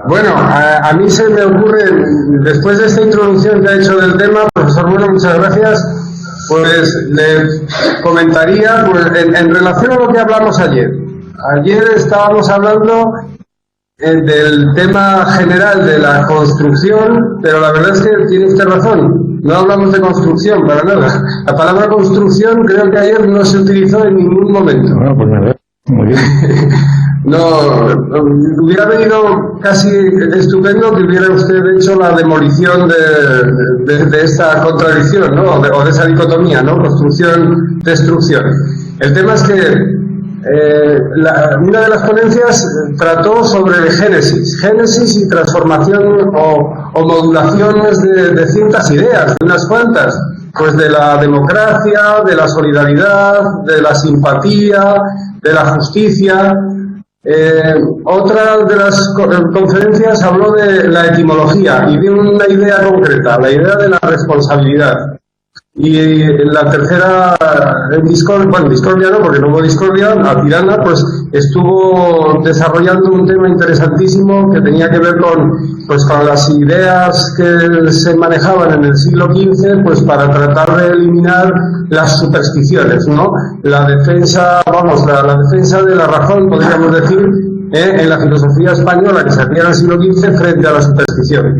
Bueno, a mí se me ocurre, después de esta introducción que ha hecho del tema, profesor Bueno, muchas gracias, pues le comentaría pues, en relación a lo que hablamos ayer. Ayer estábamos hablando del tema general de la construcción, pero la verdad es que tiene usted razón, no hablamos de construcción para nada. La palabra construcción creo que ayer no se utilizó en ningún momento. Bueno, pues nada, muy bien. No, hubiera venido casi estupendo que hubiera usted hecho la demolición de esta contradicción, ¿no? O de esa dicotomía, ¿no? Construcción, destrucción. El tema es que una de las ponencias trató sobre génesis y transformación o modulaciones de ciertas ideas, de unas cuantas, pues de la democracia, de la solidaridad, de la simpatía, de la justicia. Otra de las conferencias habló de la etimología y de una idea concreta, la idea de la responsabilidad. Y la tercera, discordia no, porque no hubo discordia, la tirana, pues estuvo desarrollando un tema interesantísimo que tenía que ver con las ideas que se manejaban en el siglo XV, pues para tratar de eliminar las supersticiones, ¿no? La defensa, la defensa de la razón, podríamos decir, en la filosofía española que se hacía en el siglo XV frente a las supersticiones.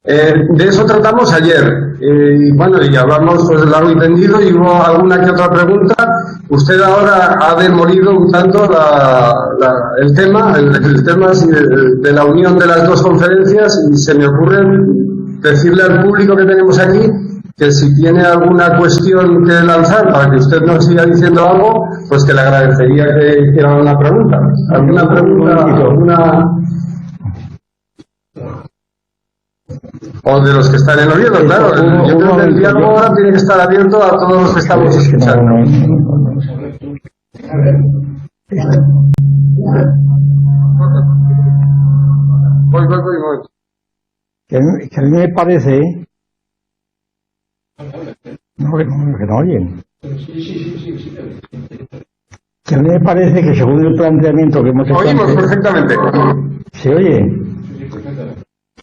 De eso tratamos ayer, y hablamos pues largo y tendido y hubo alguna que otra pregunta. Usted ahora ha demolido un tanto el tema de la unión de las dos conferencias y se me ocurre decirle al público que tenemos aquí que si tiene alguna cuestión que lanzar para que usted nos siga diciendo algo, pues que le agradecería que hiciera una pregunta. ¿Alguna pregunta? O de los que están en Oviedo, claro. Yo creo que el diálogo ahora tiene que estar abierto a todos los que estamos escuchando. Que a mí me parece que no oyen. Que a mí me parece que según el planteamiento que hemos hecho oímos antes, perfectamente. ¿se oye?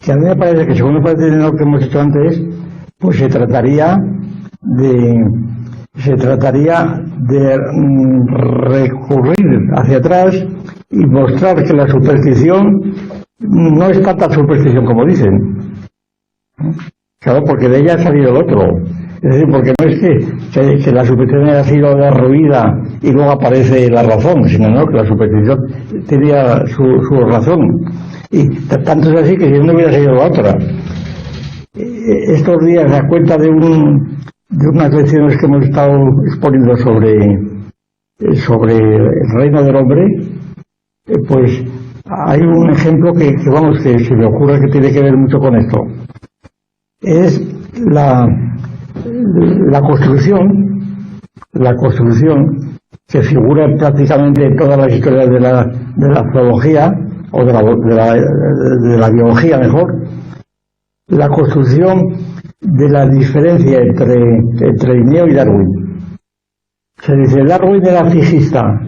Que a mí me parece que según el planteamiento que hemos hecho antes, pues se trataría de recurrir hacia atrás y mostrar que la superstición no es tanta superstición como dicen. Claro, porque de ella ha salido el otro. Es decir, porque no es que la superstición haya sido derruida y luego aparece la razón, sino no, que la superstición tenía su razón. Y tanto es así que si no hubiera sido la otra. Estos días, a cuenta de unas lecciones que hemos estado exponiendo sobre el reino del hombre, pues hay un ejemplo que se me ocurre que tiene que ver mucho con esto. Es la construcción que figura prácticamente en todas las historias de la zoología o de la biología mejor, la construcción de la diferencia entre Linneo y Darwin. Se dice, Darwin era fijista,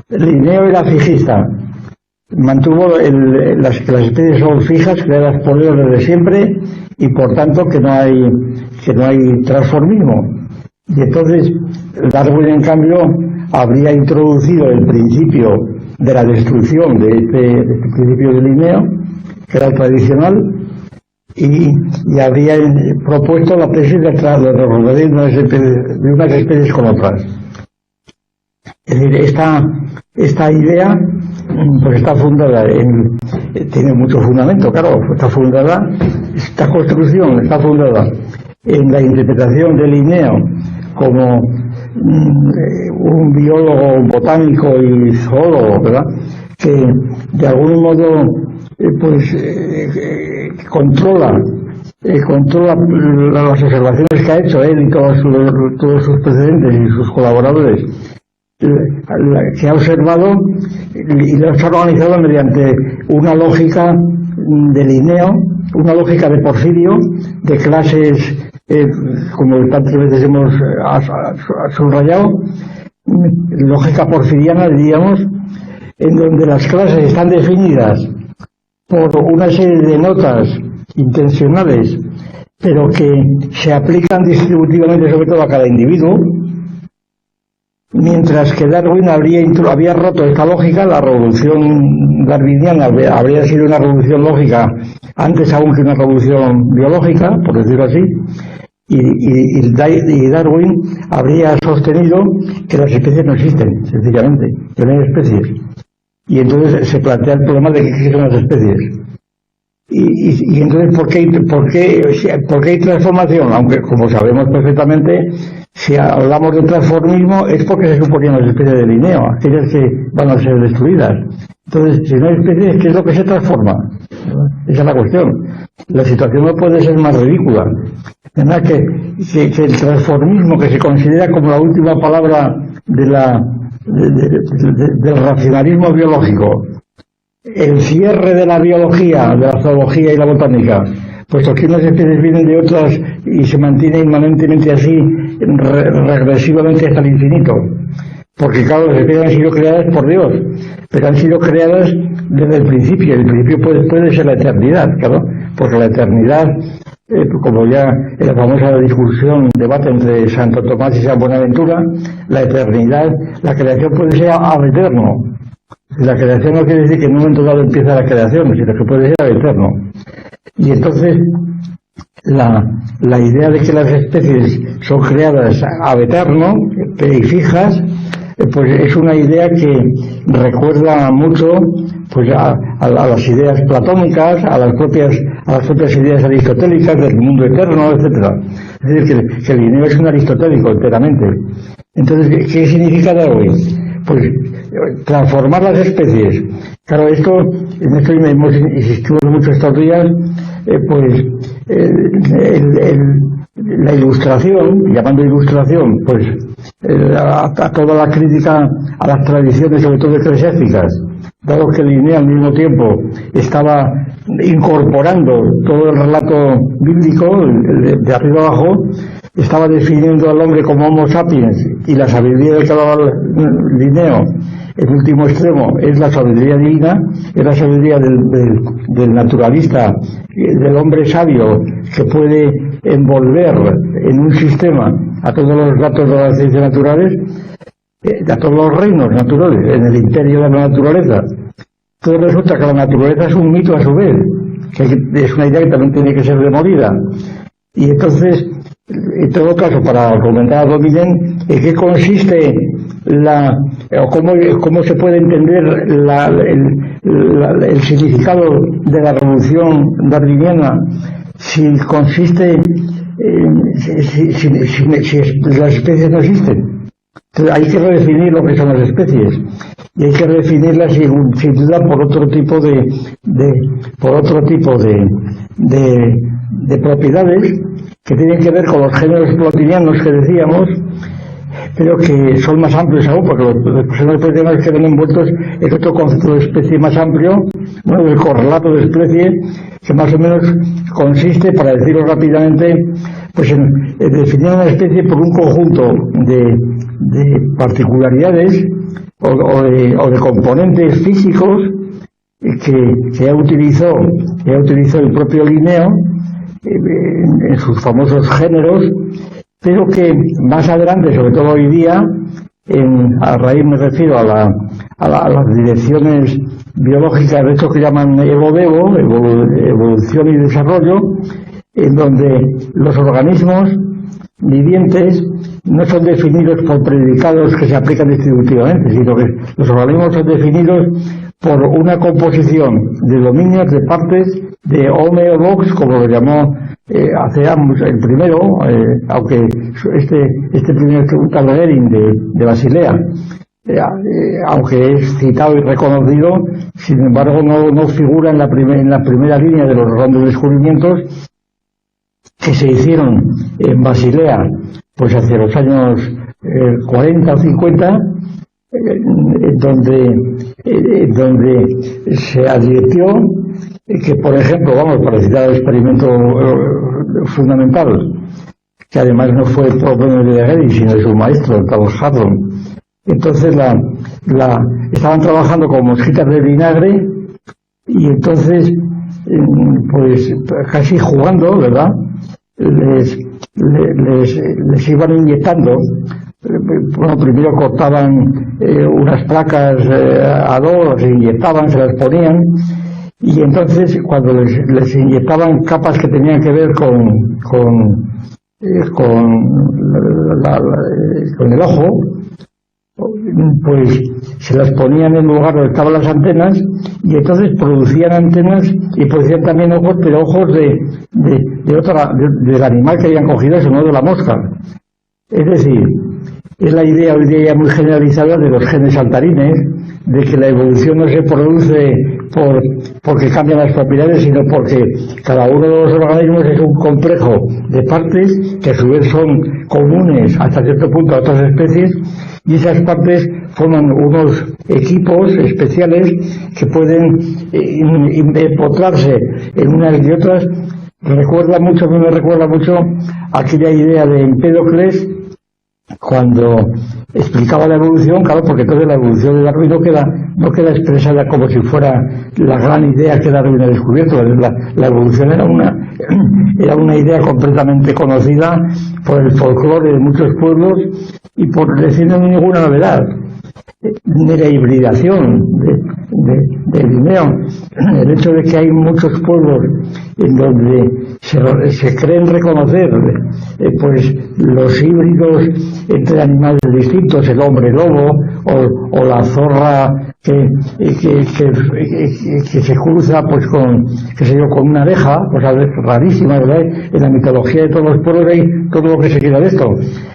Linneo era fijista, mantuvo las especies son fijas, creadas por Dios desde siempre, y por tanto que no hay transformismo. Y entonces Darwin, en cambio, habría introducido el principio de la destrucción de este principio de Linneo, que era el tradicional, y habría propuesto la tesis de unas especies con otras. Es decir, esta idea pues está fundada tiene mucho fundamento, claro, esta construcción está fundada en la interpretación de Linneo como un biólogo, un botánico y zoólogo, ¿verdad?, que de algún modo controla las observaciones que ha hecho él y todos sus precedentes y sus colaboradores, que ha observado y lo ha organizado mediante una lógica de Linneo, una lógica de Porfirio, de clases, como tantas veces hemos subrayado, lógica porfiriana, diríamos, en donde las clases están definidas por una serie de notas intencionales, pero que se aplican distributivamente sobre todo a cada individuo, mientras que Darwin había roto esta lógica. La revolución darwiniana habría sido una revolución lógica antes aún que una revolución biológica, por decirlo así, y Darwin habría sostenido que las especies no existen, sencillamente, que no hay especies. Y entonces se plantea el problema de qué son las especies. Y entonces, ¿por qué hay transformación? Aunque, como sabemos perfectamente, si hablamos de transformismo es porque se suponían las especies de Linneo, aquellas que van a ser destruidas. Entonces, si no hay especies, ¿qué es lo que se transforma? Esa es la cuestión. La situación no puede ser más ridícula. ¿Verdad? Que el transformismo, que se considera como la última palabra del racionalismo biológico, el cierre de la biología, de la zoología y la botánica, puesto que unas especies vienen de otras y se mantiene inmanentemente así, regresivamente hasta el infinito. Porque claro, las especies han sido creadas por Dios, pero han sido creadas desde el principio. El principio puede ser la eternidad, claro, porque la eternidad, como ya en la famosa discusión, debate entre Santo Tomás y San Buenaventura, la eternidad, la creación puede ser ad eterno. La creación no quiere decir que en un momento dado empieza la creación, sino que puede ser ad eterno. Y entonces, la idea de que las especies son creadas ad eterno y fijas, pues es una idea que recuerda mucho pues a las ideas platónicas, a las propias ideas aristotélicas del mundo eterno, etcétera. Es decir, que Linneo es un aristotélico enteramente. Entonces, ¿qué significa Darwin? Pues transformar las especies. Claro, en esto hemos insistido mucho estos días, pues la ilustración, llamando ilustración, pues a toda la crítica a las tradiciones, sobre todo eclesiásticas, dado que Linneo al mismo tiempo estaba incorporando todo el relato bíblico de arriba abajo, estaba definiendo al hombre como Homo sapiens, y la sabiduría del que hablaba Linneo, el último extremo, es la sabiduría divina, es la sabiduría del naturalista, del hombre sabio, que puede envolver en un sistema a todos los datos de las ciencias naturales, a todos los reinos naturales, en el imperio de la naturaleza. Entonces resulta que la naturaleza es un mito a su vez, que es una idea que también tiene que ser demolida. Y entonces, en todo caso, para argumentar a Dominen, ¿en qué consiste o cómo se puede entender el significado de la revolución darwiniana si consiste si las especies no existen? Entonces hay que redefinir lo que son las especies y hay que redefinirlas sin duda por otro tipo de propiedades que tienen que ver con los géneros plotinianos que decíamos, pero que son más amplios aún, porque los géneros plotinianos quedan envueltos en otro concepto de especie más amplio, bueno, el correlato de especie, que más o menos consiste, para decirlo rápidamente, pues en definir una especie por un conjunto de particularidades o de componentes físicos que ya utilizó el propio Linneo en sus famosos géneros, pero que más adelante, sobre todo hoy día, a raíz me refiero a las direcciones biológicas de esto que llaman evo-devo, evolución y desarrollo, en donde los organismos vivientes no son definidos por predicados que se aplican distributivamente, sino que los organismos son definidos por una composición de dominios, de partes, de homeobox, como lo llamó hace años el primero, aunque este primero es un tal Gehring de Basilea, aunque es citado y reconocido, sin embargo no figura en la primera línea de los grandes descubrimientos que se hicieron en Basilea, pues hacia los años 40 o 50, donde se advirtió que, por ejemplo, para citar el experimento fundamental, que además no fue propio de Gehring, sino de su maestro, el tal Hartland, Entonces estaban trabajando con mosquitas de vinagre y entonces, pues casi jugando, ¿verdad? Les iban inyectando. Bueno, primero cortaban unas placas a dos, se inyectaban, se las ponían, y entonces cuando les inyectaban capas que tenían que ver con el ojo, pues se las ponían en lugar donde estaban las antenas, y entonces producían antenas y producían también ojos, pero ojos del animal que habían cogido eso, no de la mosca. Es decir, es la idea hoy día muy generalizada de los genes saltarines, de que la evolución no se produce porque cambian las propiedades, sino porque cada uno de los organismos es un complejo de partes que a su vez son comunes hasta cierto punto a otras especies, y esas partes forman unos equipos especiales que pueden empotrarse en unas y otras. A mí me recuerda mucho aquella idea de Empédocles cuando explicaba la evolución, claro, porque entonces la evolución de Darwin no queda expresada como si fuera la gran idea que Darwin ha descubierto. La evolución era una idea completamente conocida por el folclore de muchos pueblos y por decir ninguna novedad. De la hibridación de Linneo, el hecho de que hay muchos pueblos en donde se creen reconocer pues los híbridos entre animales distintos, el hombre lobo o la zorra que se cruza pues con una abeja, cosa rarísima, ¿verdad? En la mitología de todos los pueblos hay todo lo que se quiera de esto.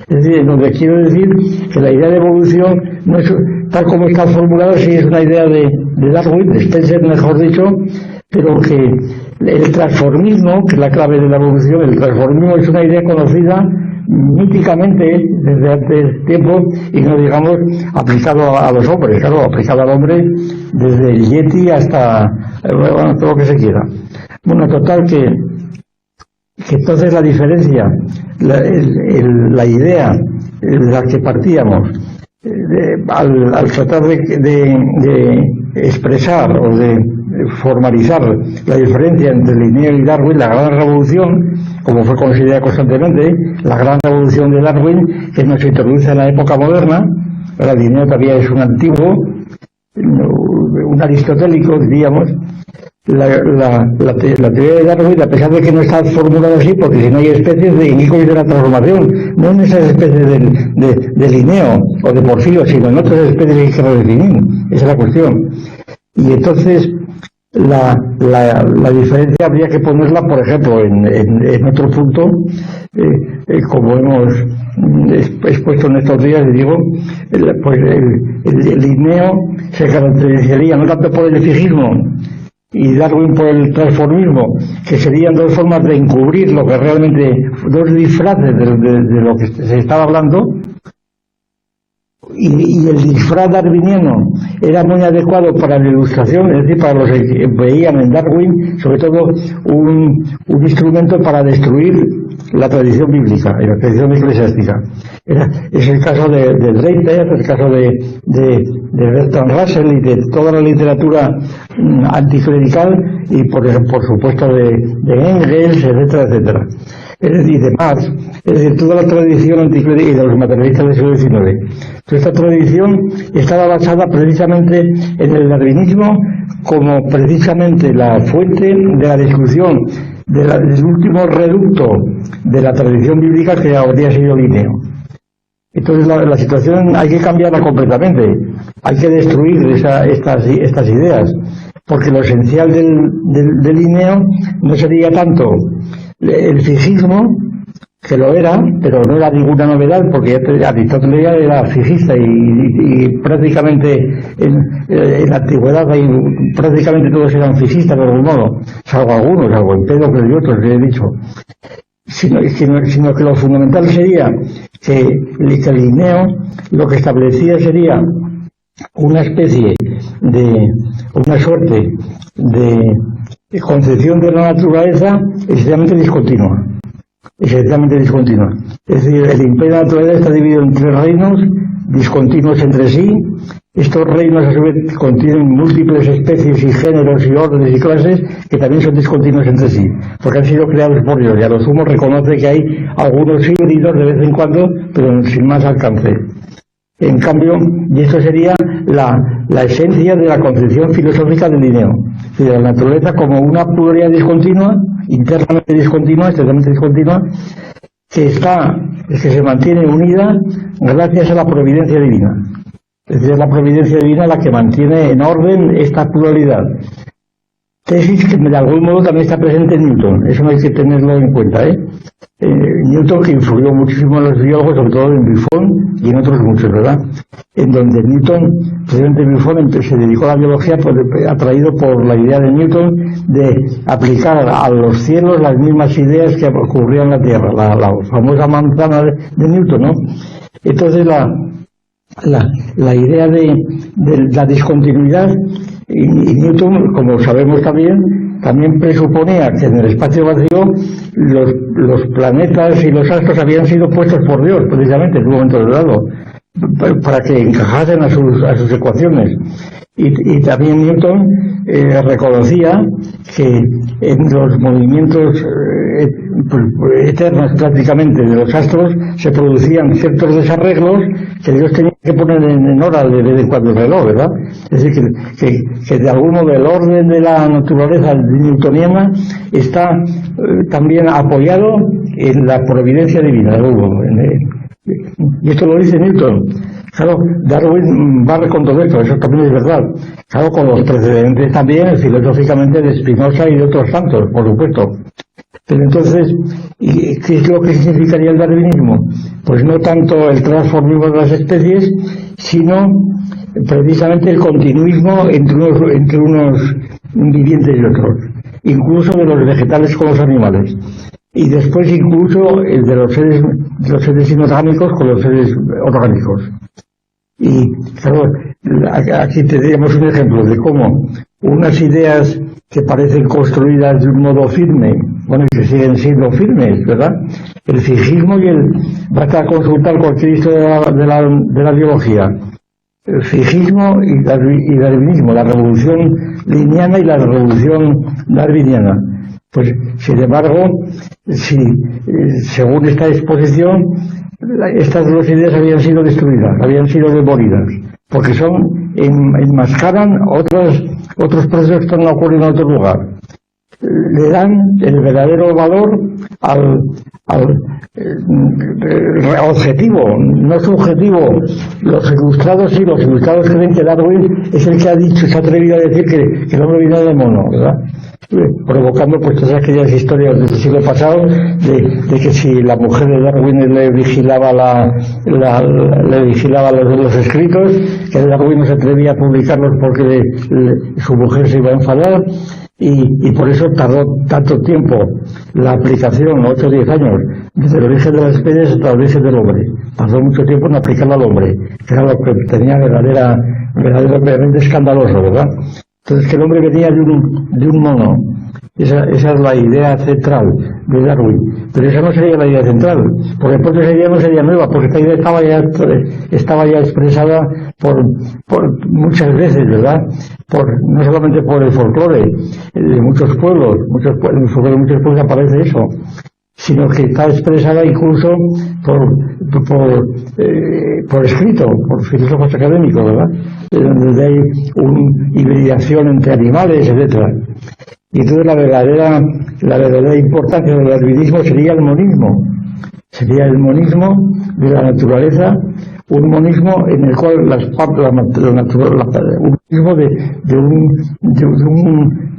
Es decir, donde quiero decir que la idea de evolución no es tal como está formulada, sí es una idea de Darwin, de Spencer mejor dicho, pero que el transformismo, que es la clave de la evolución, el transformismo es una idea conocida míticamente desde hace tiempo y no digamos aplicado a los hombres, claro, aplicado al hombre desde el Yeti hasta bueno, todo lo que se quiera. Bueno, total que entonces la diferencia, la idea de la que partíamos al tratar de expresar o de formalizar la diferencia entre Linneo y Darwin, la gran revolución, como fue considerada constantemente, la gran revolución de Darwin, que nos introduce en la época moderna. Ahora Linneo todavía es un antiguo, un aristotélico, diríamos. La teoría de Darwin, a pesar de que no está formulada así, porque si no hay especies de Nico y de la transformación, no en esas especies de Linneo o de Porfirio, sino en otras especies que hay que redefinir. Esa es la cuestión. Y entonces la diferencia habría que ponerla, por ejemplo, en otro punto, como hemos expuesto en estos días, digo, pues el Linneo se caracterizaría no tanto por el fijismo y Darwin por el transformismo, que serían dos formas de encubrir lo que realmente, dos disfraces de lo que se estaba hablando, y el disfraz darwiniano era muy adecuado para la ilustración, es decir, para los que veían en Darwin, sobre todo un instrumento para destruir la tradición bíblica y la tradición eclesiástica. Es el caso de Draper, el caso de Bertrand Russell y de toda la literatura anticlerical y por supuesto de Engels, etcétera, etcétera. Es decir, de Marx, es decir, toda la tradición anticlerical y de los materialistas del siglo XIX. Toda esta tradición estaba basada precisamente en el darwinismo como precisamente la fuente de la discusión del último reducto de la tradición bíblica que habría sido Linneo. Entonces la situación hay que cambiarla completamente, hay que destruir estas ideas, porque lo esencial del Linneo no sería tanto el fijismo, que lo era, pero no era ninguna novedad, porque Aristóteles ya era fijista y prácticamente en la antigüedad prácticamente todos eran fijistas de algún modo, salvo algunos, salvo Empédocles y otros que he dicho. Sino que lo fundamental sería que Linneo lo que establecía sería una especie una suerte de concepción de la naturaleza excesivamente discontinua. esencialmente discontinua. Es decir, el imperio de la naturaleza está dividido en 3 reinos discontinuos entre sí. Estos reinos a su vez contienen múltiples especies y géneros y órdenes y clases que también son discontinuos entre sí, porque han sido creados por Dios, y a lo sumo reconoce que hay algunos híbridos de vez en cuando, pero sin más alcance. En cambio, y esto sería la esencia de la concepción filosófica del Linneo, de la naturaleza como una pluralidad discontinua, internamente discontinua, externamente discontinua, que se mantiene unida gracias a la providencia divina. Es decir, es la providencia divina la que mantiene en orden esta pluralidad. Tesis que de algún modo también está presente en Newton, eso no hay que tenerlo en cuenta, Newton, que influyó muchísimo en los biólogos, sobre todo en Buffon y en otros muchos, ¿verdad? En donde Newton, precisamente Buffon, se dedicó a la biología atraído por la idea de Newton de aplicar a los cielos las mismas ideas que ocurrían en la Tierra, la famosa manzana de Newton, ¿no? Entonces la idea de la discontinuidad, y Newton, como sabemos también presuponía que en el espacio vacío los planetas y los astros habían sido puestos por Dios, precisamente, en un momento dado, para que encajasen a sus ecuaciones. Y también Newton reconocía que en los movimientos eternos prácticamente de los astros se producían ciertos desarreglos que Dios tenía que poner en hora de vez en cuando el reloj, ¿verdad? Es decir, que de algún modo el orden de la naturaleza newtoniana está también apoyado en la providencia divina, de algún modo, y esto lo dice Newton. Claro, Darwin barre con todo esto, eso también es verdad. Claro, con los precedentes también, filosóficamente, de Spinoza y de otros santos, por supuesto. Pero entonces, ¿qué es lo que significaría el darwinismo? Pues no tanto el transformismo de las especies, sino precisamente el continuismo entre unos vivientes y otros, incluso de los vegetales con los animales. Y después incluso el de los seres inorgánicos con los seres orgánicos. Y claro, aquí tendríamos un ejemplo de cómo unas ideas que parecen construidas de un modo firme, bueno, y que siguen siendo firmes, ¿verdad? El fijísmo basta consultar cualquier historia de la biología. El fijísmo y darwinismo, la revolución linneana y la revolución darwiniana. Pues, sin embargo, según esta exposición, estas dos ideas habían sido destruidas, habían sido demolidas, porque enmascaran otros procesos que no ocurren en otro lugar. Le dan el verdadero valor al objetivo, no subjetivo. Los ilustrados creen que Darwin es el que ha dicho, se ha atrevido a decir que el hombre viene de mono, ¿verdad? Provocando pues todas aquellas historias del siglo pasado de que si la mujer de Darwin le vigilaba los escritos, que Darwin no se atrevía a publicarlos porque su mujer se iba a enfadar, y por eso tardó tanto tiempo la aplicación, 8 o 10 años, desde el origen de las especies hasta el origen del hombre. Tardó mucho tiempo en aplicarlo al hombre, que era lo que tenía verdaderamente escandaloso, ¿verdad? Entonces, que el hombre venía de un mono. Esa es la idea central de Darwin. Pero esa no sería la idea central, porque pronto esa idea no sería nueva, porque esta idea estaba ya expresada por muchas veces, ¿verdad? No solamente por el folclore de muchos pueblos, en el folclore de muchos pueblos aparece eso, sino que está expresada incluso por escrito, por filósofos académicos, ¿verdad? Donde hay una hibridación entre animales, etcétera. Y entonces la verdadera importancia del darwinismo sería el monismo. Sería el monismo de la naturaleza, un monismo en el cual un monismo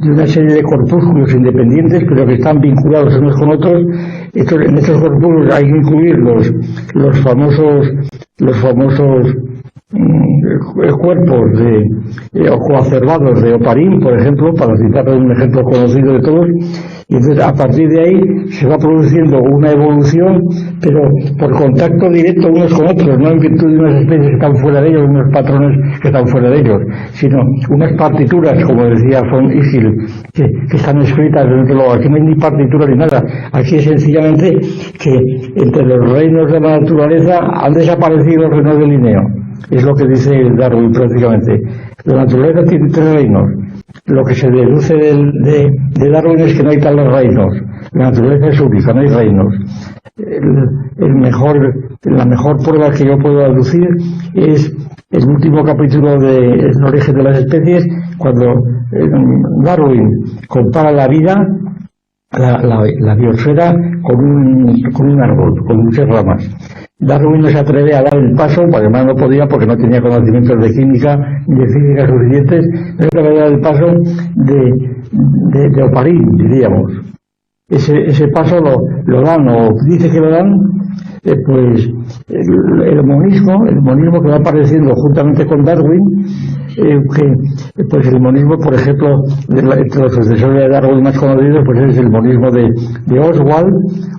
de una serie de corpúsculos independientes, pero que están vinculados unos con otros. En estos corpúsculos hay que incluir los famosos cuerpos coacervados de oparín, por ejemplo, para citar un ejemplo conocido de todos, y entonces a partir de ahí se va produciendo una evolución, pero por contacto directo unos con otros, no en virtud de unas especies que están fuera de ellos, unos patrones que están fuera de ellos, sino unas partituras, como decía von Ischl, que están escritas dentro de lo... Aquí no hay ni partitura ni nada, aquí es sencillamente que entre los reinos de la naturaleza han desaparecido los reinos de Linneo. Es lo que dice Darwin prácticamente. La naturaleza tiene 3 reinos. Lo que se deduce de Darwin es que no hay tales reinos. La naturaleza es única, no hay reinos. La mejor prueba que yo puedo aducir es el último capítulo de El origen de las especies, cuando Darwin compara la vida, la biosfera, con un árbol, con muchas ramas. Darwin no se atreve a dar el paso, además no podía porque no tenía conocimientos de química ni de física suficientes, no se atreve a dar el paso de oparín, diríamos. Ese paso lo dan, o dice que lo dan, pues el monismo que va apareciendo juntamente con Darwin, pues el monismo, por ejemplo, entre los sucesores de Darwin más conocidos, pues es el monismo de Oswald,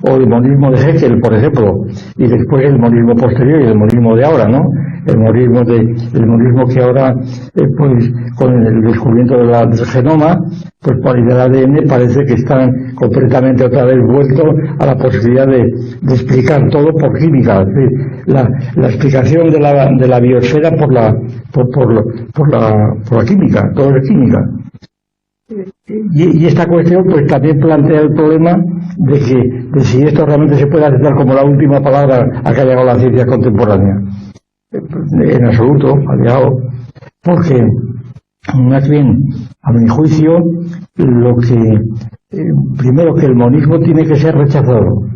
o el monismo de Haeckel, por ejemplo, y después el monismo posterior y el monismo de ahora, ¿no? El monismo que ahora, pues con el descubrimiento del genoma, pues para el ADN parece que están completamente otra vez vueltos a la posibilidad de explicar todo por química. Es decir, la explicación de la biosfera por la química, todo es química. Y esta cuestión pues también plantea el problema de si esto realmente se puede aceptar como la última palabra a que ha llegado la ciencia contemporánea. En absoluto, ha llegado, porque más bien, a mi juicio, primero que el monismo tiene que ser rechazado,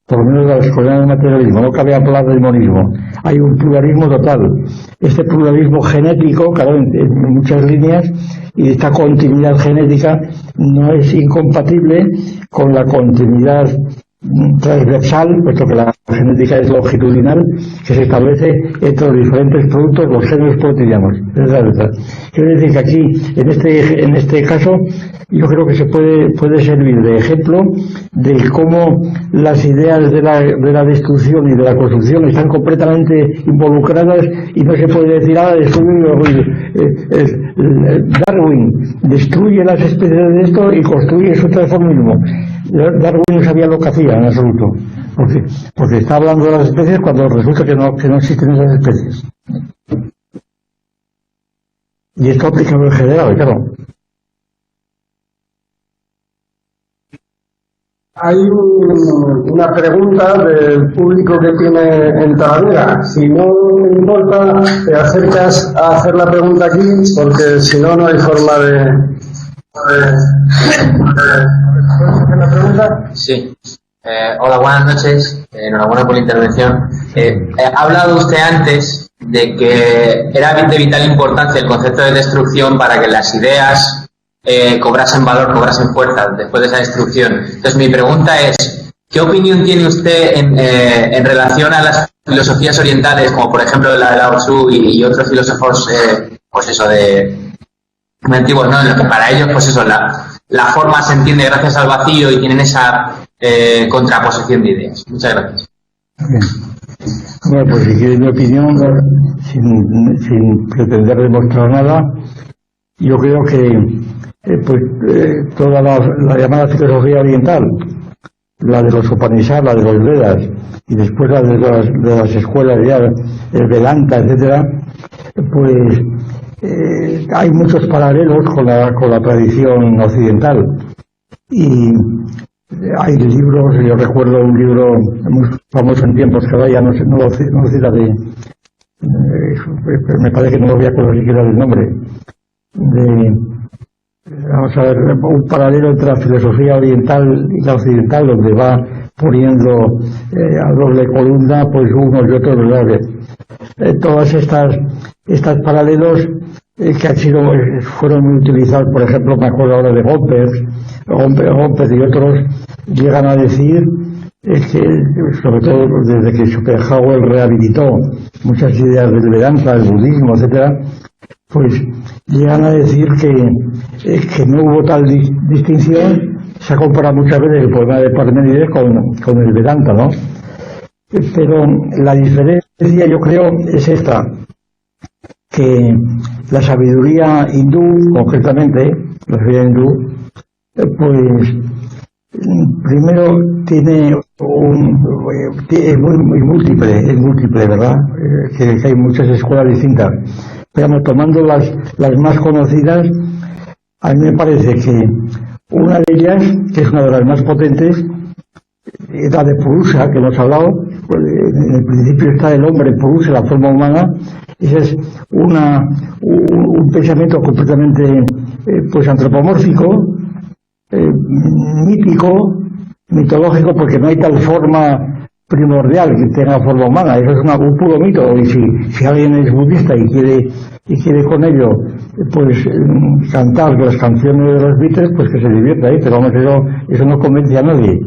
por lo menos de las coordenadas del materialismo, no cabe hablar del monismo. Hay un pluralismo total. Este pluralismo genético, claro, en muchas líneas, y esta continuidad genética no es incompatible con la continuidad transversal, puesto que la genética es longitudinal, que se establece entre los diferentes productos, los genes cotidianos. Quiero decir que aquí, en este caso, yo creo que se puede servir de ejemplo de cómo las ideas de la destrucción y de la construcción están completamente involucradas, y no se puede decir, Darwin destruye las especies de esto y construye su transformismo. Darwin no sabía lo que hacía en absoluto, porque está hablando de las especies cuando resulta que no existen esas especies. Y esto aplica en general, claro. Hay una pregunta del público que tiene en Talavera. Si no me importa, te acercas a hacer la pregunta aquí, porque si no, no hay forma de hacer la pregunta. Sí. Hola, buenas noches. Enhorabuena por la intervención. Ha hablado usted antes de que era de vital importancia el concepto de destrucción para que las ideas cobrasen valor, cobrasen fuerza después de esa destrucción. Entonces, mi pregunta es, ¿qué opinión tiene usted en relación a las filosofías orientales, como por ejemplo la de Lao Tzu y otros filósofos, pues eso, de antiguos, ¿no? En lo que para ellos, pues eso, la forma se entiende gracias al vacío y tienen esa contraposición de ideas? Muchas gracias. Bien. Bueno, pues si quieres mi opinión, sin pretender demostrar nada, yo creo que toda la llamada filosofía oriental, la de los Upanishads, la de los Vedas, y después la de las escuelas ya, el Vedanta, etcétera, pues hay muchos paralelos con la tradición occidental. Y hay libros, yo recuerdo un libro muy famoso en tiempos que ahora ya no sé la me parece que no lo voy a acordar siquiera del nombre, vamos a ver, un paralelo entre la filosofía oriental y la occidental, donde va poniendo a doble columna pues unos y otros, ¿verdad? Todas estas paralelos que fueron muy utilizados, por ejemplo, me acuerdo ahora de Gompertz y otros, llegan a decir es que, sobre todo desde que Schopenhauer rehabilitó muchas ideas del Vedanta, del budismo, etcétera, pues llegan a decir que no hubo tal distinción. Se ha comparado muchas veces el poema de Parménides con el Vedanta, ¿no? Pero la diferencia, yo creo, es esta, que la sabiduría hindú, concretamente, la sabiduría hindú, pues primero es múltiple, ¿verdad? Que hay muchas escuelas distintas. Pero tomando las más conocidas, a mí me parece que una de ellas, que es una de las más potentes, es la de Purusha, que hemos hablado. En el principio está el hombre, Purusha, la forma humana. Ese es un pensamiento completamente pues antropomórfico, mítico, mitológico, porque no hay tal forma primordial que tenga forma humana. Eso es un puro mito. Y si alguien es budista y quiere con ello pues cantar las canciones de los Beatles, pues que se divierta ahí, pero vamos, eso no convence a nadie.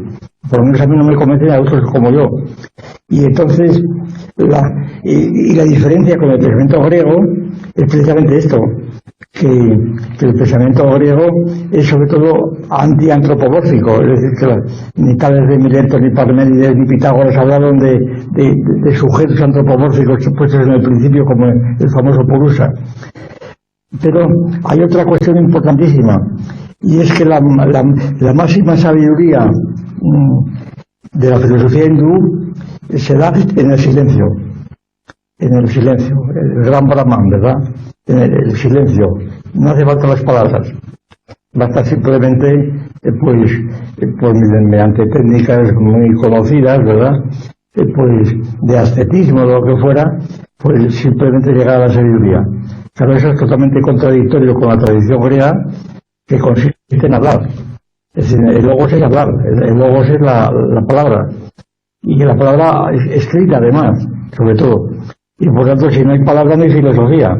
Por lo menos a mí no me convence, a otros como yo. Y entonces la diferencia con el pensamiento griego es precisamente esto, que el pensamiento griego es sobre todo antiantropomórfico, es decir, que ni Tales de Mileto, ni Parménides, ni Pitágoras hablaron de sujetos antropomórficos puestos en el principio, como el famoso Purusha. Pero hay otra cuestión importantísima, y es que la máxima sabiduría de la filosofía hindú se da en el silencio, el gran Brahman, ¿verdad? En el silencio. No hace falta las palabras, basta simplemente pues mediante técnicas muy conocidas, ¿verdad? Pues de ascetismo o lo que fuera, pues simplemente llegar a la sabiduría. Claro, eso es totalmente contradictorio con la tradición griega, que consiste en hablar. Es decir, el logos es hablar, el logos es la palabra, y la palabra escrita además, sobre todo. Y por tanto, si no hay palabra, no hay filosofía.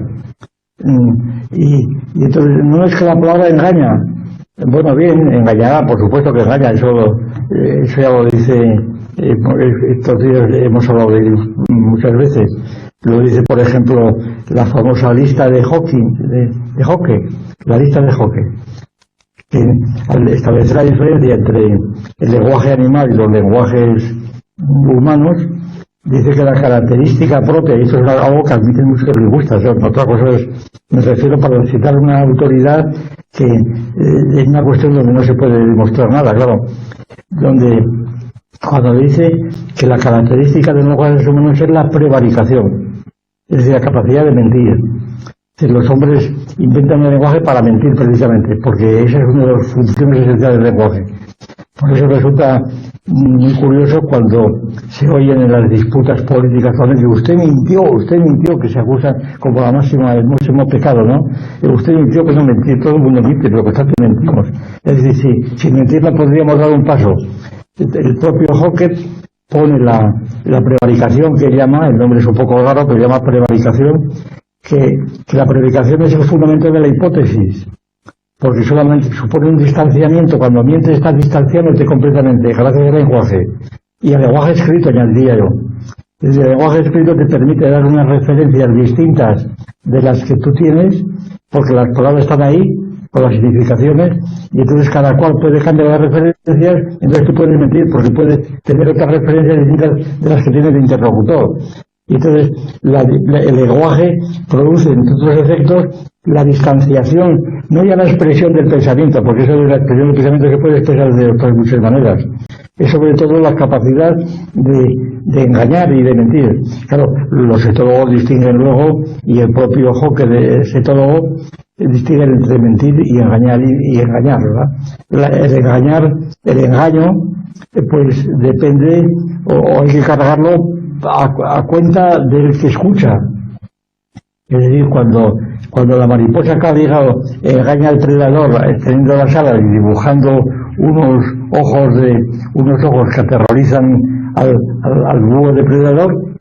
Y entonces, no es que la palabra engaña. Bueno, bien, engañará, por supuesto que engaña, eso ya lo dice, estos días hemos hablado de él muchas veces. Lo dice, por ejemplo, la famosa lista de Hocke, la lista de Hocke, que al establecer la diferencia entre el lenguaje animal y los lenguajes humanos, dice que la característica propia, y eso es algo que admiten muchos lingüistas, otra cosa es, me refiero para citar una autoridad que es una cuestión donde no se puede demostrar nada, claro, donde cuando dice que la característica del lenguaje humano es la prevaricación, es decir, la capacidad de mentir. Los hombres inventan el lenguaje para mentir precisamente, porque esa es una de las funciones esenciales del lenguaje. Por eso resulta muy curioso cuando se oyen en las disputas políticas que usted mintió, que se acusan como el máximo pecado, ¿no? Usted mintió, que no mentir, todo el mundo miente, pero que tanto mentimos. Es decir, sin mentir no podríamos dar un paso. El propio Hocke pone la prevaricación, que llama, el nombre es un poco raro, pero llama prevaricación, que la prevaricación es el fundamento de la hipótesis, porque solamente supone un distanciamiento. Cuando mientes estás distanciándote completamente gracias al lenguaje, y el lenguaje escrito, añadiría yo. Desde el lenguaje escrito te permite dar unas referencias distintas de las que tú tienes, porque las palabras están ahí con las significaciones, y entonces cada cual puede cambiar las referencias, entonces tú puedes mentir porque puedes tener otras referencias distintas de las que tiene el interlocutor. Y entonces el lenguaje produce, entre otros efectos, la distanciación, no ya la expresión del pensamiento, porque eso de la expresión del pensamiento se puede expresar de otras muchas maneras. Es sobre todo la capacidad de engañar y de mentir. Claro, los etólogos distinguen luego, y el propio Hocke es etólogo, distinguen entre mentir y engañar, ¿verdad? El engaño, pues depende, o hay que cargarlo a cuenta del que escucha. Es decir, cuando la mariposa cáliga engaña al predador extendiendo las alas y dibujando unos ojos que aterrorizan al búho depredador,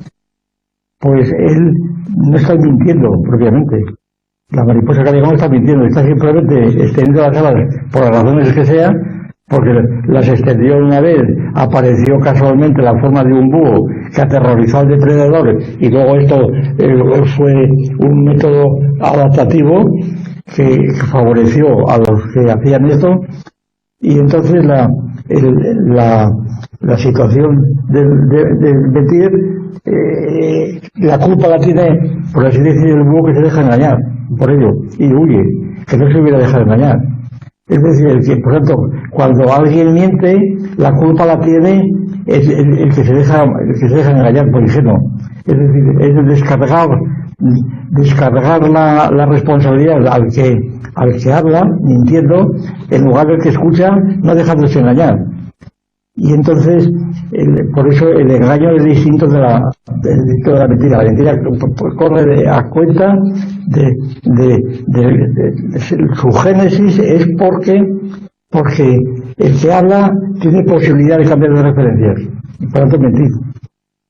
pues él no está mintiendo propiamente. La mariposa cáliga no está mintiendo, está simplemente extendiendo las alas por las razones que sea, porque las extendió una vez, apareció casualmente la forma de un búho que aterrorizó al depredador, y luego esto fue un método adaptativo que favoreció a los que hacían esto, y entonces la situación del mentir, la culpa la tiene, por así decir, el búho que se deja engañar por ello y huye, que no se hubiera dejado engañar. Es decir, que, por ejemplo, cuando alguien miente, la culpa la tiene el que se deja engañar por ingenuo. Es decir, es descargar la responsabilidad al que habla, mintiendo, en lugar del que escucha, no dejándose engañar. Y entonces, por eso el engaño es distinto de la mentira. La mentira corre a cuenta su génesis es porque el que habla tiene posibilidad de cambiar de referencias, y por tanto mentir.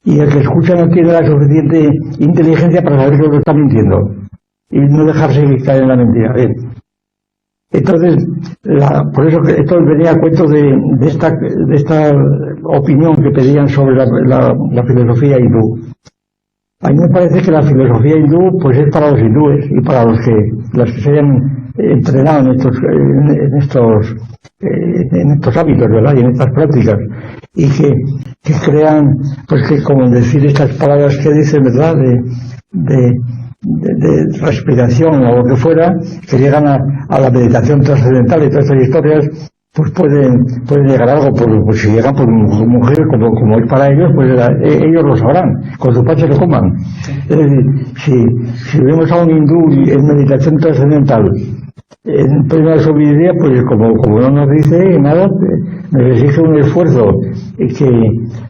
Y el que escucha no tiene la suficiente inteligencia para saber que lo está mintiendo y no dejarse caer en la mentira. Bien. Entonces, por eso que esto venía a cuento de esta opinión que pedían sobre la filosofía hindú. A mí me parece que la filosofía hindú pues es para los hindúes y para los que se hayan entrenado en estos hábitos, ¿verdad? Y en estas prácticas, y que crean, pues que como decir estas palabras que dicen, ¿verdad? De respiración o lo que fuera, que llegan a la meditación trascendental y todas estas historias, pues pueden llegar a algo, pues si llegan por mujer, como es para ellos, pues ellos lo sabrán, con su pan se lo coman. Es decir, si vemos a un hindú en meditación trascendental, en plena sabiduría, pues como no nos dice nada, nos exige un esfuerzo que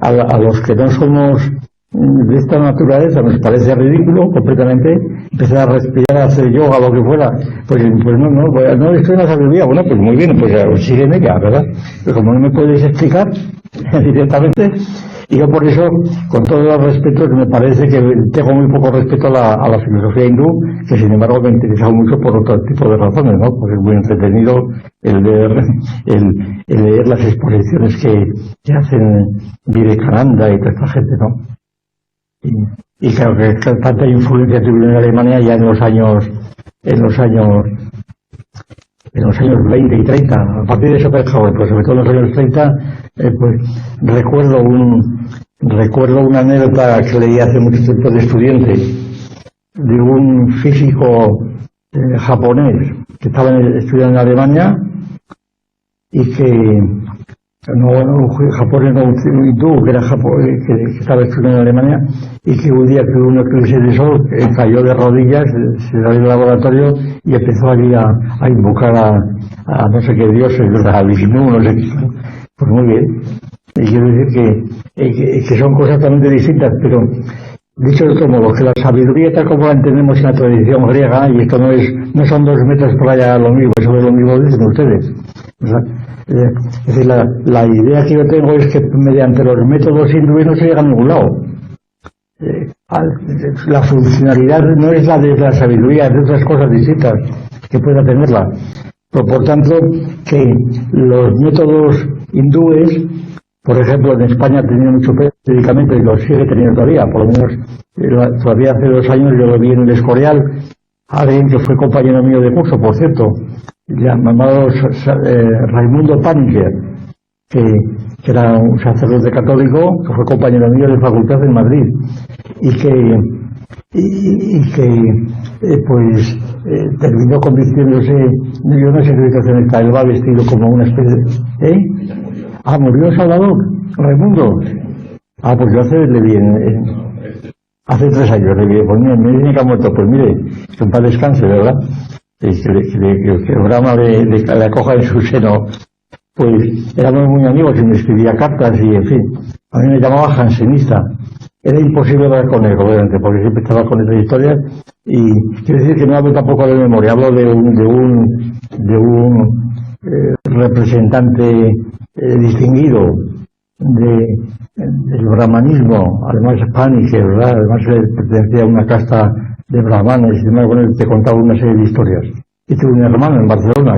a los que no somos de esta naturaleza nos parece ridículo completamente, empezar a respirar, a hacer yoga, lo que fuera, pues no estoy en la sabiduría. Bueno, pues muy bien, pues sigue en ella, ¿verdad? Pero como no me puedes explicar directamente, y yo por eso, con todos los respetos, me parece que tengo muy poco respeto a la filosofía hindú, que sin embargo me ha interesado mucho por otro tipo de razones, ¿no? Porque es muy entretenido el leer las exposiciones que hacen Vivekananda y toda esta gente, ¿no? Y claro que tanta influencia tuvieron en Alemania ya en los años 20 y 30, a partir de Schopenhauer, pero sobre todo en los años 30, pues recuerdo una anécdota que leí hace mucho tiempo de estudiante, de un físico japonés que estaba estudiando en Alemania y que un japonés, no un hindú, que estaba estudiando en Alemania, y que un día que hubo una eclipse de sol, cayó de rodillas, se salió del laboratorio y empezó allí a invocar a no sé qué dioses, a Vishnu, no sé qué. Pues muy bien. Y quiero decir que son cosas totalmente distintas, pero dicho de otro modo, que la sabiduría tal como la entendemos en la tradición griega, y esto no son 2 metros por allá lo mismo, eso es lo mismo dicen ustedes, ¿verdad? Es decir, la idea que yo tengo es que mediante los métodos hindúes no se llega a ningún lado. La funcionalidad no es la de la sabiduría, es de otras cosas distintas que pueda tenerla. Por tanto, que los métodos hindúes, por ejemplo, en España ha tenido mucho predicamento y lo sigue teniendo todavía, por lo menos todavía hace 2 años yo lo vi en el Escorial, alguien que fue compañero mío de curso, por cierto, llamado Raimundo Paniker, que era un sacerdote católico, que fue compañero mío de facultad en Madrid, y que terminó convirtiéndose, yo no sé qué situación está, él va vestido como una especie de... murió Salvador, Raimundo. Pues yo le vi hace 3 años, le vi, pues mire, me dice que ha muerto, pues mire, que en paz descanse, ¿verdad? Que el Brahma le acoja en su seno. Pues éramos muy amigos y me escribía cartas y, en fin, a mí me llamaba jansenista. Era imposible hablar con él, obviamente, porque siempre estaba con esas historias, y quiero decir que no hablo tampoco de memoria, hablo de un representante distinguido del brahmanismo, además Paniker, ¿verdad? Además pertenecía a una casta de brahmanes, y demás, bueno, te contaba una serie de historias. Y tuve un hermano en Barcelona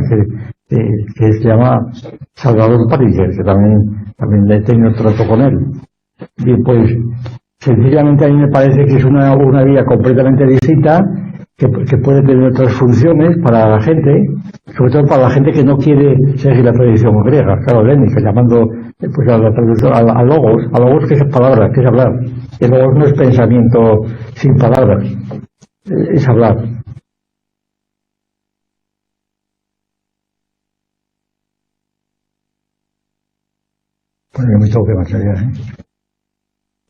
que se llama Salvador Pariser, que también he tenido trato con él. Y pues, sencillamente a mí me parece que es una vía completamente distinta, que puede tener otras funciones para la gente, sobre todo para la gente que no quiere seguir la tradición griega, claro, helénica, llamando pues a la traducción, a logos que es palabra, que es hablar. El logos no es pensamiento sin palabras, es hablar. Bueno, yo me tengo que marchar ya, ¿eh?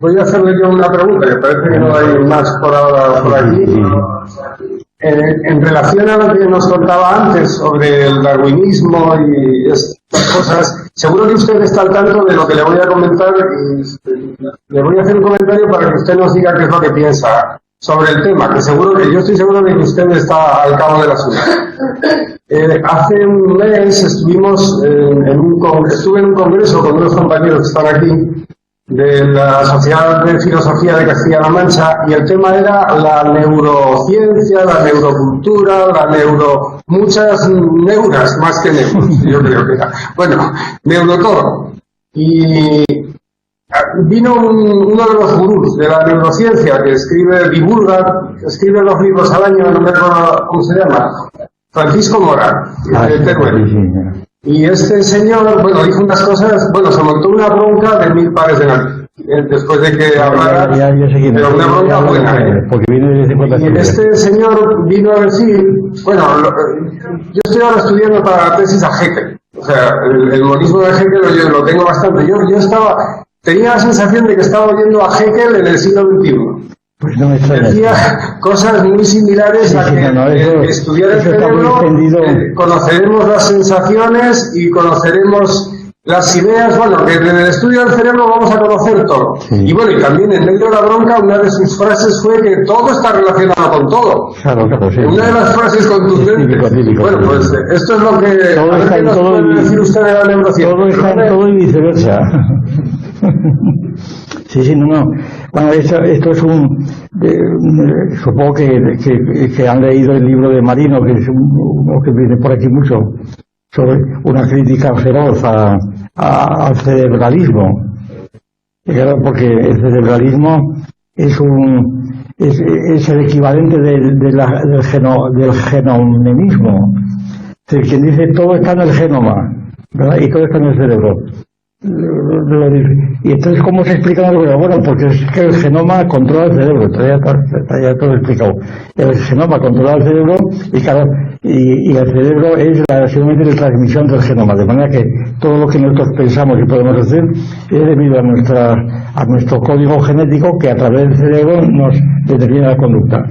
Voy a hacerle yo una pregunta, que parece que no hay más por ahora por aquí. En relación a lo que nos contaba antes sobre el darwinismo y estas cosas, seguro que usted está al tanto de lo que le voy a comentar y le voy a hacer un comentario para que usted nos diga qué es lo que piensa sobre el tema, que seguro que yo estoy seguro de que usted está al cabo del asunto. Hace un mes estuve en un congreso con unos compañeros que están aquí, de la Sociedad de Filosofía de Castilla-La Mancha, y el tema era la neurociencia, la neurocultura, muchas neuras más que neuros, yo creo que era. Bueno, neurotoro. Y vino uno de los gurús de la neurociencia que escribe los libros al año, no me acuerdo cómo se llama, Francisco Mora, de Teruel. Y este señor, bueno, dijo unas cosas, bueno, se montó una bronca de 1000 pares de nariz, después de que hablara, pero una bronca buena. Y este señor vino a decir, bueno, yo estoy ahora estudiando para la tesis a Haeckel, o sea, el monismo de Haeckel yo lo tengo bastante. Yo tenía la sensación de que estaba oyendo a Haeckel en el siglo XXI. Pues no me extraña. Decía cosas muy similares a que estudiar el cerebro, conoceremos las sensaciones y conoceremos las ideas. Bueno, que en el estudio del cerebro vamos a conocer todo. Sí. Y bueno, y también en medio de la bronca, una de sus frases fue que todo está relacionado con todo. Claro, sí. Una de las frases contundentes. Típico, bueno, pues esto es lo que... Todo está en todo y decir usted de la neurociencia. Todo está en todo y viceversa. Sí, no. Bueno, esto es supongo que han leído el libro de Marino, que es uno que viene por aquí mucho, sobre una crítica feroz al cerebralismo. Claro, porque el cerebralismo es el equivalente del genomenismo. Es decir, quien dice todo está en el genoma, ¿verdad? Y todo está en el cerebro. Y entonces, ¿cómo se explica algo? Bueno, porque es que el genoma controla el cerebro, está ya todo explicado. El genoma controla el cerebro y claro, y el cerebro es simplemente la transmisión del genoma, de manera que todo lo que nosotros pensamos y podemos hacer es debido a nuestro código genético que a través del cerebro nos determina la conducta.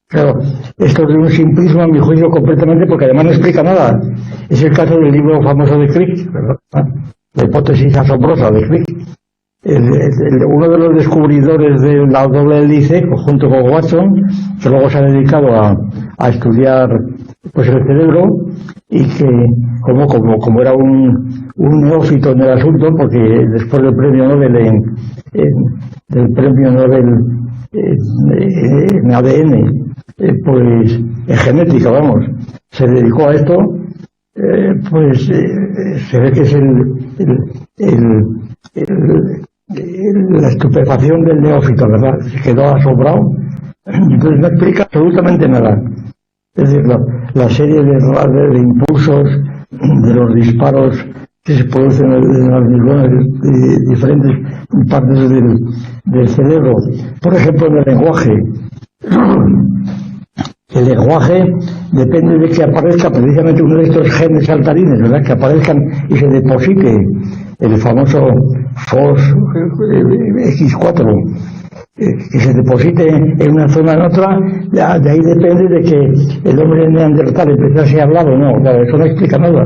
Claro, esto es de un simplismo, a mi juicio, completamente, porque además no explica nada. Es el caso del libro famoso de Crick, ¿verdad? La hipótesis asombrosa de Crick. Uno de los descubridores de la doble hélice, junto con Watson, que luego se ha dedicado a estudiar pues el cerebro, y que como era un neófito en el asunto, porque después del premio Nobel en ADN, pues en genética, vamos, se dedicó a esto. Se ve que es la estupefacción del neófito, ¿verdad? Se quedó asombrado, entonces no explica absolutamente nada. Es decir, la serie de impulsos, de los disparos que se producen en las neuronas de diferentes partes del cerebro, por ejemplo, en el lenguaje. El lenguaje depende de que aparezca precisamente uno de estos genes saltarines, ¿verdad? Que aparezcan y se deposite el famoso FOS-X4, que se deposite en una zona en otra. De ahí depende de que el hombre neandertal empezase a hablar o no. Claro, eso no explica nada,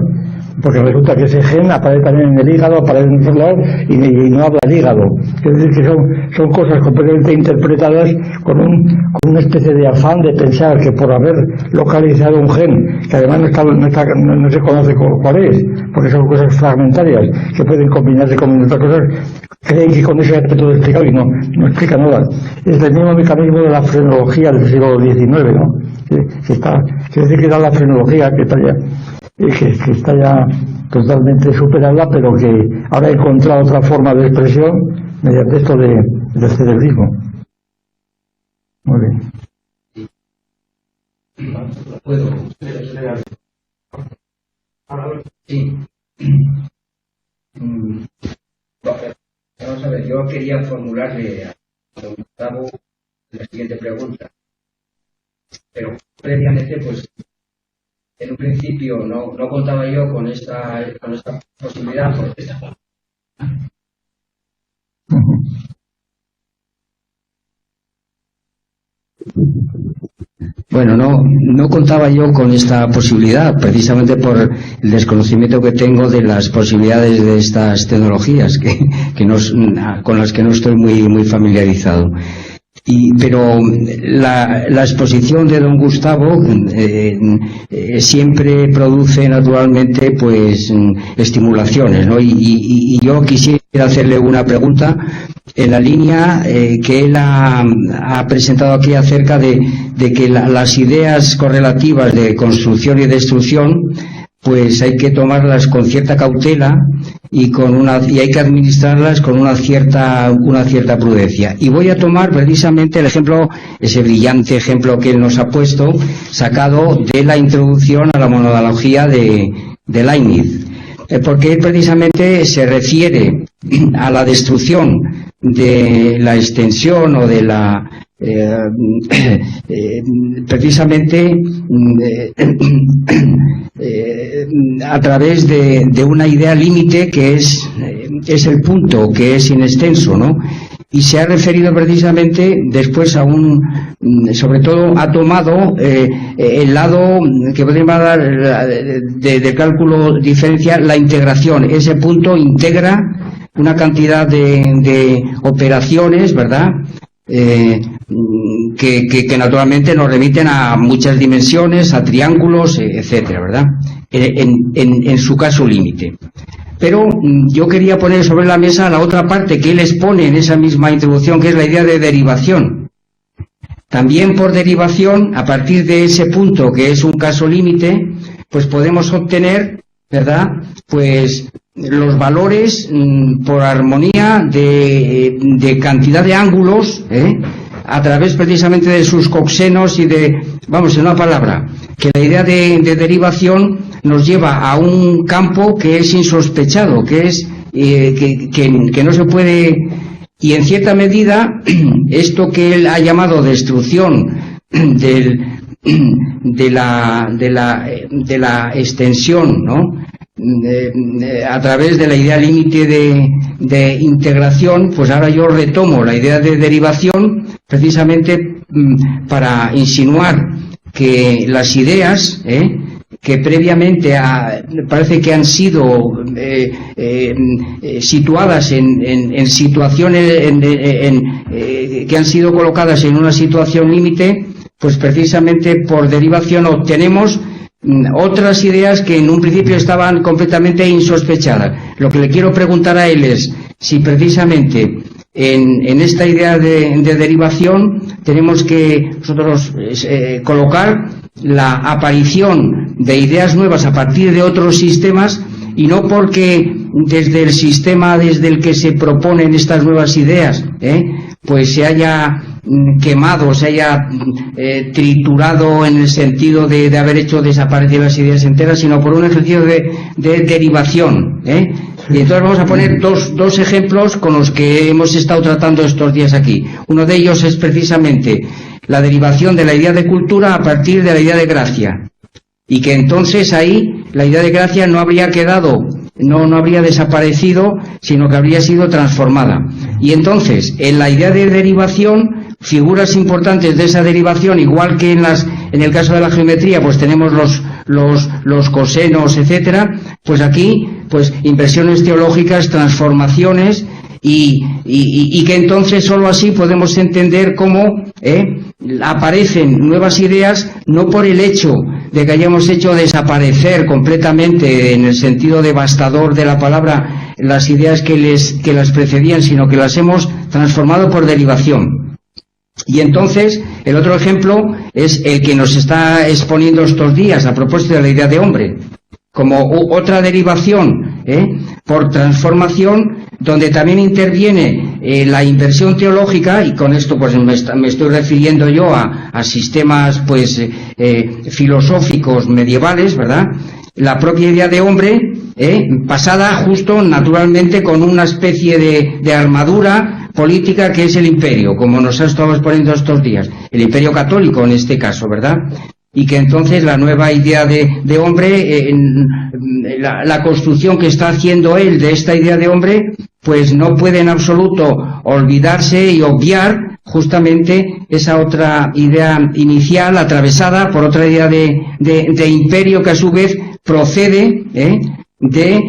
porque resulta que ese gen aparece también en el hígado, aparece en otro lado y no habla el hígado. Es decir, que son cosas completamente interpretadas con una especie de afán de pensar que por haber localizado un gen, que además no se conoce cuál es, porque son cosas fragmentarias que pueden combinarse con otras cosas, creen que con eso ya está todo explicado y no explica nada. Es el mismo mecanismo de la frenología del siglo XIX, ¿no? Quiere decir que era la frenología que está ya. que está ya totalmente superada, pero que ahora he encontrado otra forma de expresión mediante esto del cerebrismo. Muy bien. ¿Puedo? Sí. Vamos a ver, yo quería formularle a don Gustavo la siguiente pregunta. Pero previamente, pues, en un principio no contaba yo con esta posibilidad, porque esta... Bueno, no contaba yo con esta posibilidad, precisamente por el desconocimiento que tengo de las posibilidades de estas tecnologías con las que no estoy muy familiarizado. Pero la exposición de don Gustavo siempre produce naturalmente pues estimulaciones, ¿no? Y yo quisiera hacerle una pregunta en la línea que él ha presentado aquí acerca de que las ideas correlativas de construcción y destrucción pues hay que tomarlas con cierta cautela y hay que administrarlas con una cierta prudencia. Y voy a tomar precisamente el ejemplo, ese brillante ejemplo que él nos ha puesto, sacado de la introducción a la monadología de Leibniz, porque él precisamente se refiere a la destrucción de la extensión o de la precisamente a través de una idea límite que es el punto, que es inextenso, ¿no? Y se ha referido precisamente después sobre todo ha tomado el lado que podemos dar de cálculo diferencial, la integración. Ese punto integra una cantidad de operaciones, ¿verdad?, que naturalmente nos remiten a muchas dimensiones, a triángulos, etcétera, ¿verdad?, en su caso límite. Pero yo quería poner sobre la mesa la otra parte que él expone en esa misma introducción, que es la idea de derivación. También por derivación, a partir de ese punto que es un caso límite, pues podemos obtener, ¿verdad?, pues los valores por armonía de cantidad de ángulos, a través precisamente de sus cosenos y en una palabra, que la idea de derivación nos lleva a un campo que es insospechado, que es que no se puede, y en cierta medida esto que él ha llamado destrucción de la extensión, ¿no?, a través de la idea límite de integración, pues ahora yo retomo la idea de derivación precisamente para insinuar que las ideas que previamente parece que han sido situadas en situaciones que han sido colocadas en una situación límite, pues precisamente por derivación obtenemos otras ideas que en un principio estaban completamente insospechadas. Lo que le quiero preguntar a él es si precisamente en esta idea de derivación tenemos que nosotros colocar la aparición de ideas nuevas a partir de otros sistemas, y no porque desde el sistema desde el que se proponen estas nuevas ideas pues se haya quemado, se haya triturado en el sentido de haber hecho desaparecer las ideas enteras, sino por un ejercicio de derivación. Y entonces vamos a poner dos ejemplos con los que hemos estado tratando estos días aquí. Uno de ellos es precisamente la derivación de la idea de cultura a partir de la idea de gracia, y que entonces ahí la idea de gracia no habría quedado, no habría desaparecido, sino que habría sido transformada. Y entonces en la idea de derivación, figuras importantes de esa derivación, igual que en el caso de la geometría, pues tenemos los cosenos, etcétera, pues aquí pues impresiones teológicas, transformaciones, y que entonces sólo así podemos entender cómo aparecen nuevas ideas, no por el hecho de que hayamos hecho desaparecer completamente, en el sentido devastador de la palabra, las ideas que las precedían, sino que las hemos transformado por derivación. Y entonces el otro ejemplo es el que nos está exponiendo estos días a propósito de la idea de hombre. como otra derivación, por transformación, donde también interviene la inversión teológica, y con esto pues me estoy refiriendo yo a sistemas pues filosóficos medievales, ¿verdad? La propia idea de hombre, pasada justo naturalmente con una especie de armadura política que es el imperio, como nos ha estado exponiendo estos días, el imperio católico en este caso, ¿verdad? Y que entonces la nueva idea de hombre, la construcción que está haciendo él de esta idea de hombre, pues no puede en absoluto olvidarse y obviar justamente esa otra idea inicial atravesada por otra idea de imperio que a su vez procede de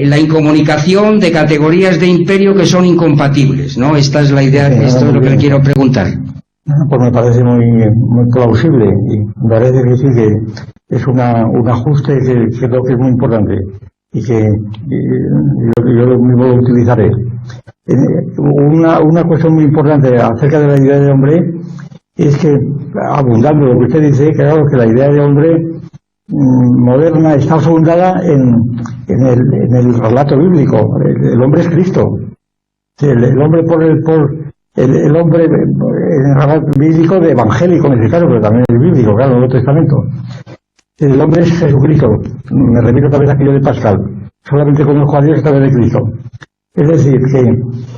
la incomunicación de categorías de imperio que son incompatibles, ¿no? Esta es la idea, esto es lo que le quiero preguntar. Pues me parece muy plausible, y me parece que sí, que es un ajuste que creo que es muy importante y que yo lo mismo lo utilizaré. Una cuestión muy importante acerca de la idea de hombre es que, abundando lo que usted dice, claro que la idea de hombre moderna está fundada en el relato bíblico. El hombre es Cristo. El hombre el hombre en el relato bíblico de evangélico, en este caso, pero también el bíblico, claro, en el Nuevo Testamento. El hombre es Jesucristo. Me repito otra vez aquello de Pascal. Solamente conozco a Dios a través de Cristo. Es decir,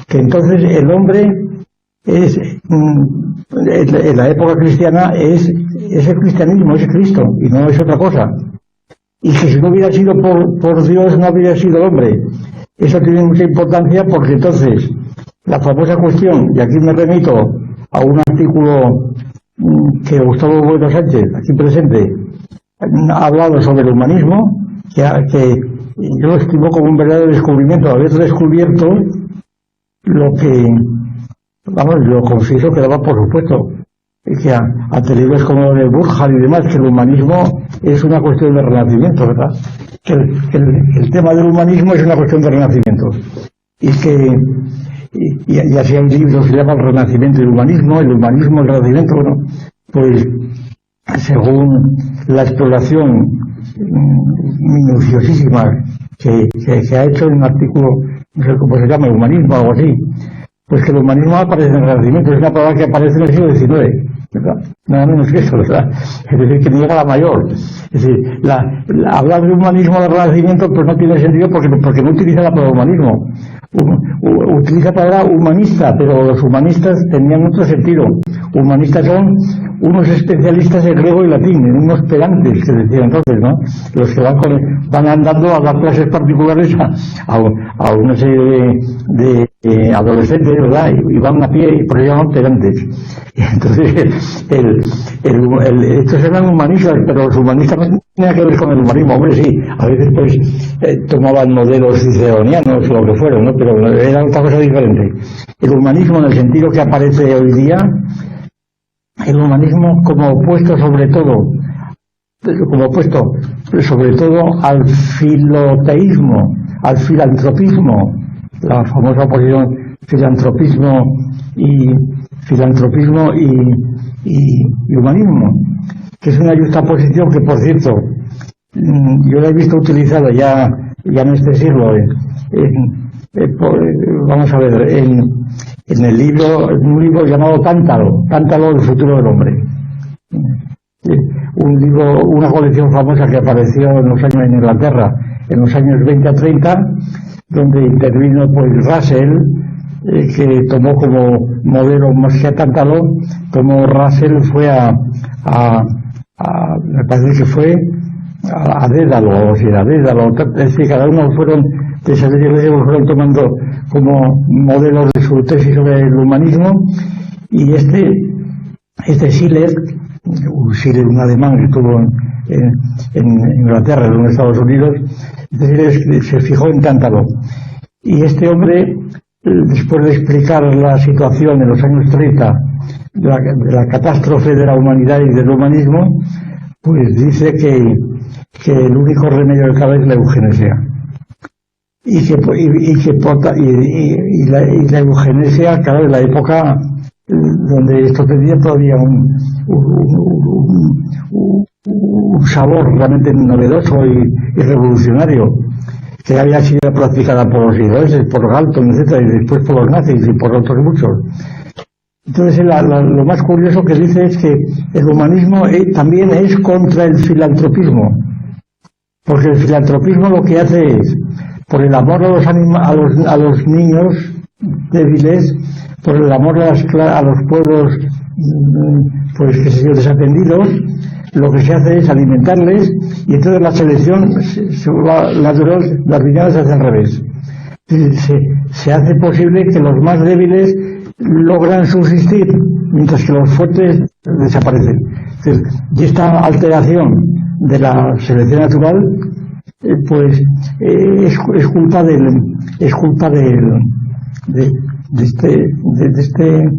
que entonces el hombre es, en la época cristiana, es el cristianismo, es Cristo, y no es otra cosa. Y que si no hubiera sido por Dios, no habría sido el hombre. Eso tiene mucha importancia porque entonces, la famosa cuestión, y aquí me remito a un artículo que Gustavo Bueno Sánchez, aquí presente, ha hablado sobre el humanismo, que yo lo estimo como un verdadero descubrimiento, haber descubierto lo que, vamos, lo confieso que daba por supuesto, que ante libros como de Burkhardt y demás, que el humanismo es una cuestión de renacimiento, ¿verdad? Que el tema del humanismo es una cuestión de renacimiento. Y que y así hay libros que se llama El Renacimiento y el Humanismo, el Renacimiento, bueno, pues según la exploración minuciosísima que ha hecho en un artículo, no sé cómo se llama, el humanismo o algo así, pues que el humanismo aparece en el Renacimiento, es una palabra que aparece en el siglo XIX, ¿verdad? Nada menos que eso, ¿verdad? Es decir, que llega a la mayor. Es decir, hablar de humanismo del Renacimiento pues no tiene sentido porque no utiliza la palabra humanismo. Utiliza la palabra humanista, pero los humanistas tenían otro sentido. Humanistas son unos especialistas en griego y latín, unos pedantes, que decían entonces, ¿no? Los que van andando a dar clases particulares a una serie de adolescentes, ¿verdad? Y van a pie y por eso llaman pedantes. Y entonces, estos eran humanistas, pero los humanistas no tenían que ver con el humanismo. Hombre, sí, a veces pues tomaban modelos ciceronianos o lo que fueron, ¿no? Pero era otra cosa diferente. El humanismo, en el sentido que aparece hoy día, el humanismo como opuesto sobre todo al filoteísmo, al filantropismo, la famosa oposición filantropismo y humanismo, que es una justaposición que, por cierto, yo la he visto utilizada ya en este siglo, vamos a ver, en un libro llamado Tántalo, el futuro del hombre. Un libro, una colección famosa que apareció en Inglaterra, en los años 20 a 30, donde intervino pues Russell, que tomó como modelo más que a Tántalo, como Russell fue me parece que fue a Dédalo, es decir, cada uno fueron tomando como modelo de su tesis sobre el humanismo, y este Schiller, un alemán que estuvo en Inglaterra, en los Estados Unidos, se fijó en Tántalo. Y este hombre, después de explicar la situación en los años 30, de la catástrofe de la humanidad y del humanismo, pues dice que el único remedio que cabe es la eugenesia. Y la eugenesia, claro, en la época donde esto tenía todavía un sabor realmente novedoso y revolucionario, que había sido practicada por los ingleses, por Galton, etcétera, y después por los nazis y por otros muchos. Entonces lo más curioso que dice es que el humanismo también es contra el filantropismo, porque el filantropismo lo que hace es, por el amor a los niños débiles, por el amor a los pueblos pues que se sienten desatendidos, lo que se hace es alimentarles, y entonces la selección natural darwiniana se hace al revés. Se hace posible que los más débiles logran subsistir, mientras que los fuertes desaparecen. Y esta alteración de la selección natural pues es culpa de este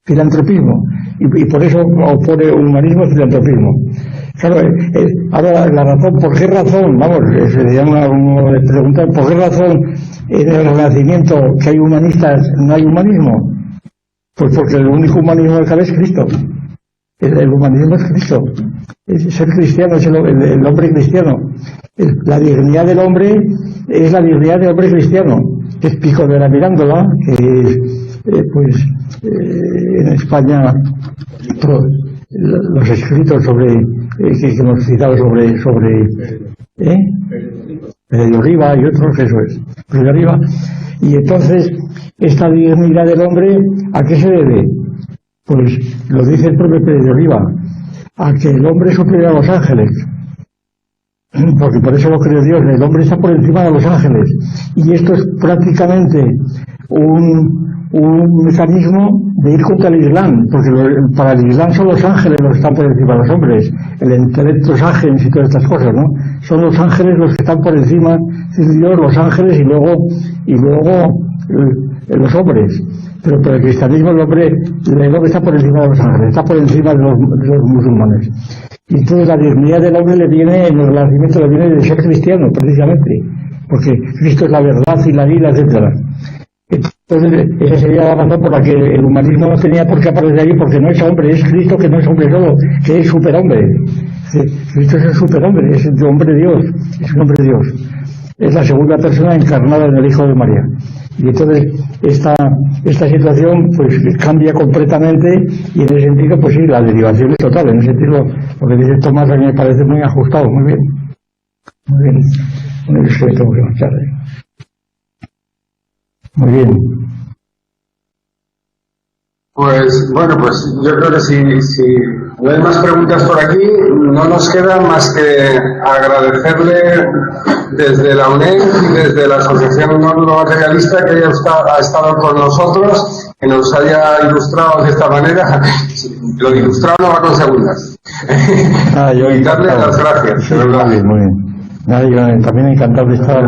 filantropismo, y por eso opone humanismo y filantropismo. Claro, ahora la razón, ¿por qué razón? Vamos, sería una pregunta, ¿por qué razón en el Renacimiento que hay humanistas no hay humanismo? Pues porque el único humanismo que cabe es Cristo. El humanismo es Cristo. Es ser cristiano, es el hombre cristiano. La dignidad del hombre es la dignidad del hombre cristiano, que es Pico de la Mirándola, que es, en España, los escritos que hemos citado sobre Pedro de Riva y otros, eso es, Pedro de Riva. Y entonces, esta dignidad del hombre, ¿a qué se debe? Pues lo dice el propio Pedro de Riva, a que el hombre es superior a los ángeles, porque por eso lo creó Dios, el hombre está por encima de los ángeles, y esto es prácticamente un mecanismo de ir contra el Islam, porque para el Islam son los ángeles los que están por encima de los hombres, el intelecto ágenes y todas estas cosas, ¿no? Son los ángeles los que están por encima de Dios, los ángeles, y luego los hombres. Pero para el cristianismo el hombre está por encima de los ángeles, está por encima de los musulmanes. Y entonces la dignidad del hombre le viene, en el Renacimiento le viene de ser cristiano, precisamente, porque Cristo es la verdad y la vida, etcétera. Entonces esa sería la razón por la que el humanismo no tenía por qué aparecer ahí, porque no es hombre, es Cristo, que no es hombre solo, que es superhombre. Cristo es el superhombre, es el hombre Dios, es un hombre Dios. Es la segunda persona encarnada en el Hijo de María. Y entonces esta situación pues cambia completamente, y en ese sentido pues sí, la derivación es total. En ese sentido lo que dice Tomás a mí me parece muy ajustado, muy bien. Muy bien, tengo que marchar. Muy bien. Pues bueno, pues yo creo que si no hay más preguntas por aquí, no nos queda más que agradecerle desde la UNED y desde la Asociación No Materialista que ha estado con nosotros, que nos haya ilustrado de esta manera. Lo de ilustrado no va con segundas. Y darle las gracias. Sí, muy bien, muy bien. Yo también encantado de estar.